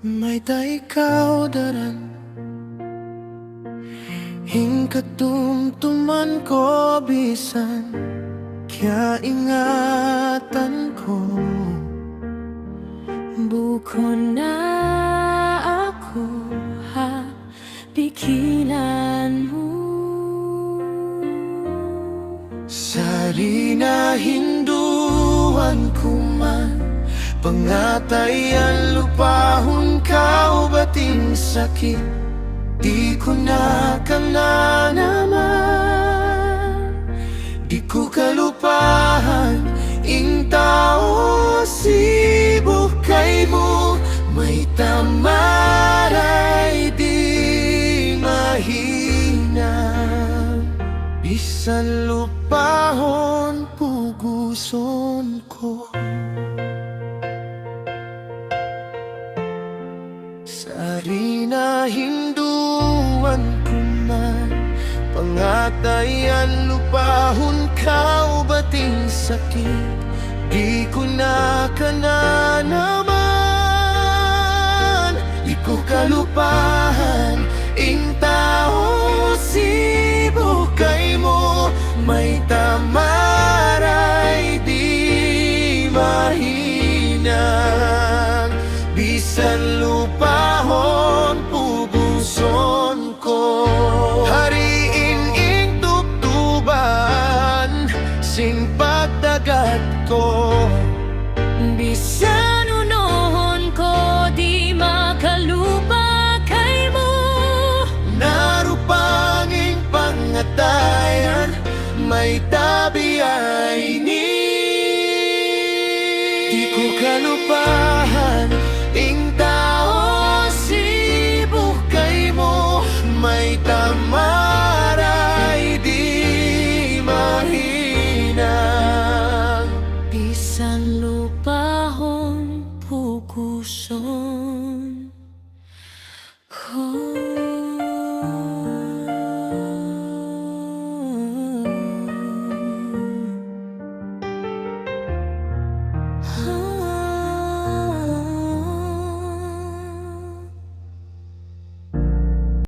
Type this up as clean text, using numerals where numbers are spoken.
May da ikaw daran Hing katumtuman ko bisan Kaya ingatan ko Buko na ako ha pikilan mo Sarina hinduan ko man Pangatayan lupahon ka o bating sakit Di ko na naman Di ko kalupahan ing tao sibukay mo May tamaray di mahina Bisan lupahon puguson ko Sarina hinduan ko man Pangatayan lupahon ka o bating sakit Di ko na naman Di ko kalupahan ing tao sibukay mo May tamaray di mahina Bisan lupahon puguson ko Hariin ing tuktuban Sing pagdagat ko Bisan unohon ko di makalupa kay mo Narupanging pangatayan May tabi ay ni Di ko kalupahan